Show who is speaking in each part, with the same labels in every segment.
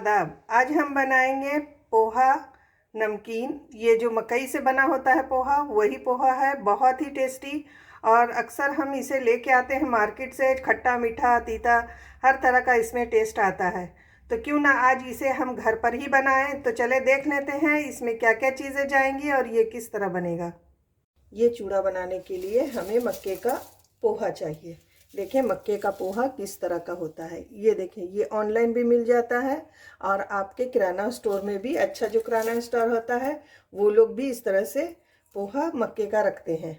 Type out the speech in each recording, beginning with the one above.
Speaker 1: आदाब। आज हम बनाएंगे पोहा नमकीन। ये जो मकई से बना होता है पोहा, वही पोहा है। बहुत ही टेस्टी। और अक्सर हम इसे लेके आते हैं मार्केट से। खट्टा मीठा तीता हर तरह का इसमें टेस्ट आता है। तो क्यों ना आज इसे हम घर पर ही बनाएं। तो चले देख लेते हैं इसमें क्या क्या चीज़ें जाएंगी और ये किस तरह बनेगा। ये चूड़ा बनाने के लिए हमें मक्के का पोहा चाहिए। देखें मक्के का पोहा किस तरह का होता है। ये देखें, ये ऑनलाइन भी मिल जाता है और आपके किराना स्टोर में भी, अच्छा जो किराना स्टोर होता है वो लोग भी इस तरह से पोहा मक्के का रखते हैं।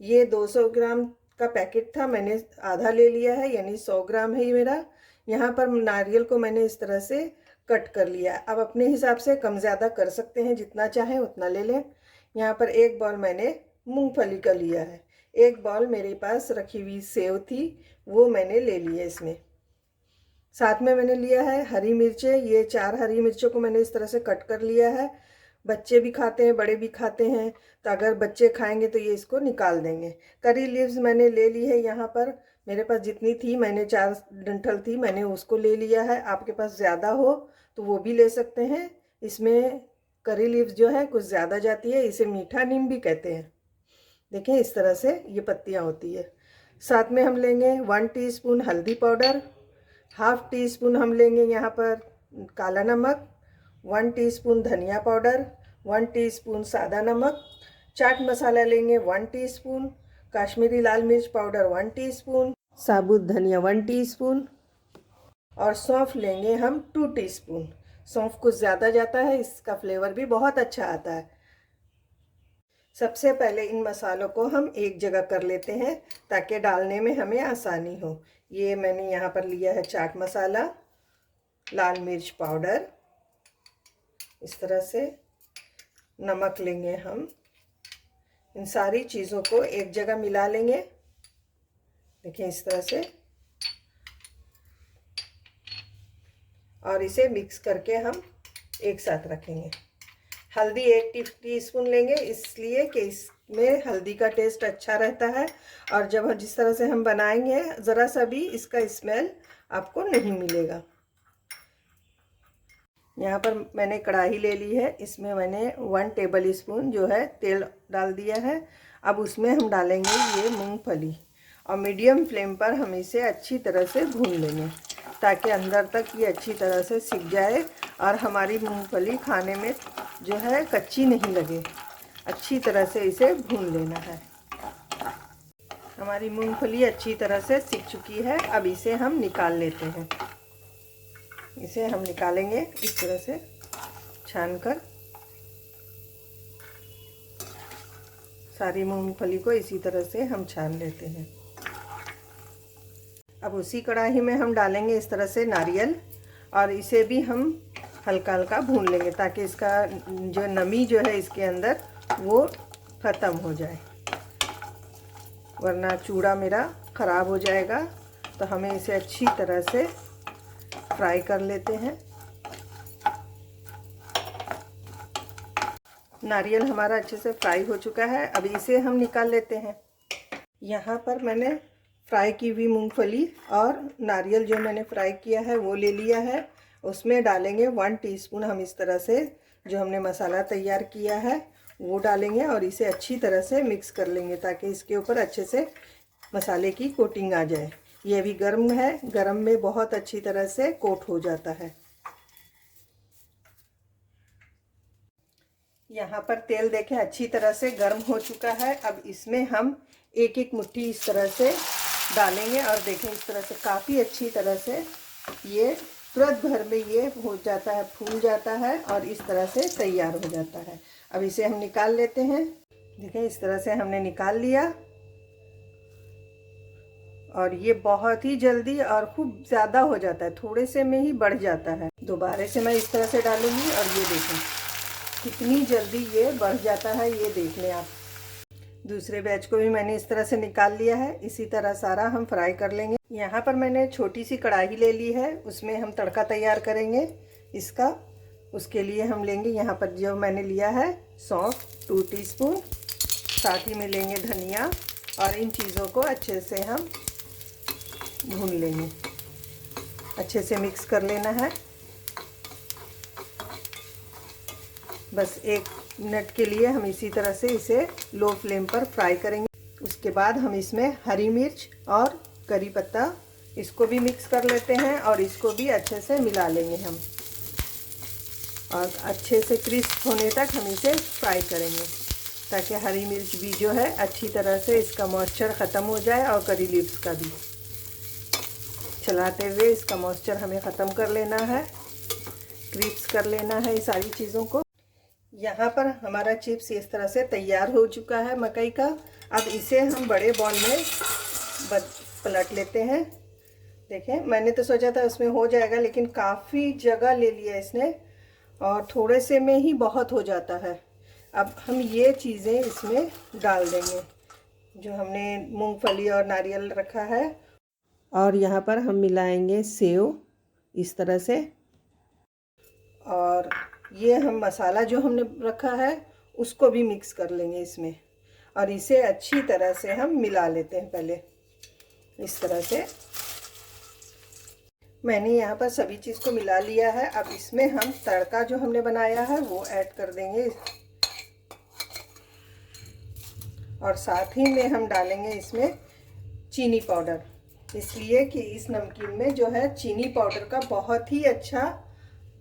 Speaker 1: ये 200 ग्राम का पैकेट था, मैंने आधा ले लिया है, यानी 100 ग्राम है ये मेरा। यहाँ पर नारियल को मैंने इस तरह से कट कर लिया। अब अपने हिसाब से कम ज़्यादा कर सकते हैं, जितना चाहें उतना ले लें। यहाँ पर एक बॉल मैंने मूंगफली का लिया है। एक बॉल मेरे पास रखी हुई सेव थी, वो मैंने ले लिया इसमें। साथ में मैंने लिया है हरी मिर्चें। ये 4 हरी मिर्चों को मैंने इस तरह से कट कर लिया है। बच्चे भी खाते हैं, बड़े भी खाते हैं, तो अगर बच्चे खाएंगे तो ये इसको निकाल देंगे। करी लीव्स मैंने ले ली है। यहाँ पर मेरे पास जितनी थी, मैंने 4 डंठल थी, मैंने उसको ले लिया है। आपके पास ज़्यादा हो तो वो भी ले सकते हैं। इसमें करी लीव्स जो है कुछ ज़्यादा जाती है, इसे मीठा नीम भी कहते हैं। देखें इस तरह से ये पत्तियां होती है। साथ में हम लेंगे 1 टीस्पून हल्दी पाउडर, हाफ टी स्पून हम लेंगे यहाँ पर काला नमक, 1 टीस्पून धनिया पाउडर, 1 टीस्पून सादा नमक, चाट मसाला लेंगे 1 टीस्पून, काश्मीरी लाल मिर्च पाउडर 1 टीस्पून, साबुत धनिया 1 टीस्पून और सौंफ लेंगे हम 2 टीस्पून। सौंफ कुछ ज़्यादा जाता है, इसका फ्लेवर भी बहुत अच्छा आता है। सबसे पहले इन मसालों को हम एक जगह कर लेते हैं ताकि डालने में हमें आसानी हो। ये मैंने यहाँ पर लिया है चाट मसाला, लाल मिर्च पाउडर, इस तरह से नमक लेंगे हम। इन सारी चीज़ों को एक जगह मिला लेंगे। देखिए इस तरह से, और इसे मिक्स करके हम एक साथ रखेंगे। हल्दी 1 टीस्पून लेंगे, इसलिए कि इसमें हल्दी का टेस्ट अच्छा रहता है और जब जिस तरह से हम बनाएंगे ज़रा सा भी इसका स्मेल आपको नहीं मिलेगा। यहाँ पर मैंने कढ़ाई ले ली है, इसमें मैंने 1 टेबल स्पून जो है तेल डाल दिया है। अब उसमें हम डालेंगे ये मूंगफली और मीडियम फ्लेम पर हम इसे अच्छी तरह से भून लेंगे ताकि अंदर तक ये अच्छी तरह से सिक जाए और हमारी मूंगफली खाने में जो है कच्ची नहीं लगे। अच्छी तरह से इसे भून लेना है। हमारी मूंगफली अच्छी तरह से सिक चुकी है। अब इसे हम निकाल लेते हैं। इसे हम निकालेंगे इस तरह से छानकर। सारी मूंगफली को इसी तरह से हम छान लेते हैं। अब उसी कढ़ाई में हम डालेंगे इस तरह से नारियल और इसे भी हम हल्का हल्का भून लेंगे ताकि इसका जो नमी जो है इसके अंदर वो ख़त्म हो जाए, वरना चूड़ा मेरा ख़राब हो जाएगा। तो हमें इसे अच्छी तरह से फ्राई कर लेते हैं। नारियल हमारा अच्छे से फ्राई हो चुका है। अब इसे हम निकाल लेते हैं। यहाँ पर मैंने फ्राई की हुई मूंगफली और नारियल जो मैंने फ्राई किया है वो ले लिया है। उसमें डालेंगे 1 टीस्पून हम इस तरह से जो हमने मसाला तैयार किया है वो डालेंगे और इसे अच्छी तरह से मिक्स कर लेंगे ताकि इसके ऊपर अच्छे से मसाले की कोटिंग आ जाए। ये भी गर्म है, गर्म में बहुत अच्छी तरह से कोट हो जाता है। यहाँ पर तेल देखें अच्छी तरह से गर्म हो चुका है। अब इसमें हम एक एक मुट्ठी इस तरह से डालेंगे और देखें इस तरह से काफ़ी अच्छी तरह से ये तुरंत भर में ये हो जाता है, फूल जाता है और इस तरह से तैयार हो जाता है। अब इसे हम निकाल लेते हैं। देखें इस तरह से हमने निकाल लिया और ये बहुत ही जल्दी और खूब ज़्यादा हो जाता है, थोड़े से में ही बढ़ जाता है। दोबारा से मैं इस तरह से डालूंगी और ये देखें कितनी जल्दी ये बढ़ जाता है, ये देख लें आप। दूसरे बैच को भी मैंने इस तरह से निकाल लिया है। इसी तरह सारा हम फ्राई कर लेंगे। यहाँ पर मैंने छोटी सी कढ़ाई ले ली है, उसमें हम तड़का तैयार करेंगे इसका। उसके लिए हम लेंगे यहाँ पर जो मैंने लिया है सौंफ 2 टीस्पून, साथ ही में लेंगे धनिया और इन चीज़ों को अच्छे से हम भून लेंगे। अच्छे से मिक्स कर लेना है। बस 1 मिनट के लिए हम इसी तरह से इसे लो फ्लेम पर फ्राई करेंगे। उसके बाद हम इसमें हरी मिर्च और करी पत्ता इसको भी मिक्स कर लेते हैं और इसको भी अच्छे से मिला लेंगे हम, और अच्छे से क्रिस्प होने तक हम इसे फ्राई करेंगे ताकि हरी मिर्च भी जो है अच्छी तरह से इसका मॉइस्चर ख़त्म हो जाए और करी लीव्स का भी। चलाते हुए इसका मॉइस्चर हमें ख़त्म कर लेना है, क्रिस्प कर लेना है ये सारी चीज़ों को। यहाँ पर हमारा चिप्स इस तरह से तैयार हो चुका है मकई का। अब इसे हम बड़े बॉल में पलट लेते हैं। देखें, मैंने तो सोचा था उसमें हो जाएगा, लेकिन काफ़ी जगह ले लिया इसने और थोड़े से में ही बहुत हो जाता है। अब हम ये चीज़ें इसमें डाल देंगे जो हमने मूंगफली और नारियल रखा है, और यहाँ पर हम मिलाएंगे सेव इस तरह से, और ये हम मसाला जो हमने रखा है उसको भी मिक्स कर लेंगे इसमें, और इसे अच्छी तरह से हम मिला लेते हैं। पहले इस तरह से मैंने यहाँ पर सभी चीज़ को मिला लिया है। अब इसमें हम तड़का जो हमने बनाया है वो ऐड कर देंगे, और साथ ही में हम डालेंगे इसमें चीनी पाउडर, इसलिए कि इस नमकीन में जो है चीनी पाउडर का बहुत ही अच्छा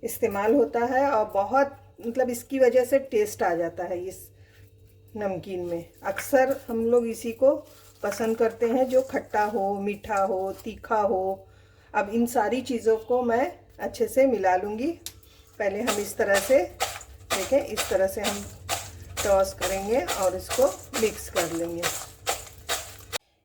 Speaker 1: इस्तेमाल होता है, और बहुत मतलब इसकी वजह से टेस्ट आ जाता है इस नमकीन में। अक्सर हम लोग इसी को पसंद करते हैं जो खट्टा हो, मीठा हो, तीखा हो। अब इन सारी चीज़ों को मैं अच्छे से मिला लूँगी। पहले हम इस तरह से देखें, इस तरह से हम टॉस करेंगे और इसको मिक्स कर लेंगे।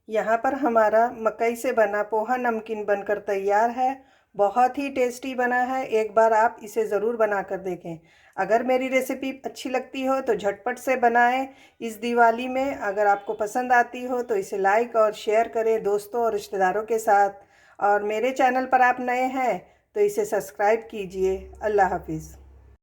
Speaker 1: यहाँ पर हमारा मकई से बना पोहा नमकीन बनकर तैयार है। बहुत ही टेस्टी बना है, एक बार आप इसे ज़रूर बना कर देखें। अगर मेरी रेसिपी अच्छी लगती हो तो झटपट से बनाएं इस दिवाली में। अगर आपको पसंद आती हो तो इसे लाइक और शेयर करें दोस्तों और रिश्तेदारों के साथ, और मेरे चैनल पर आप नए हैं तो इसे सब्सक्राइब कीजिए। अल्लाह हाफिज़।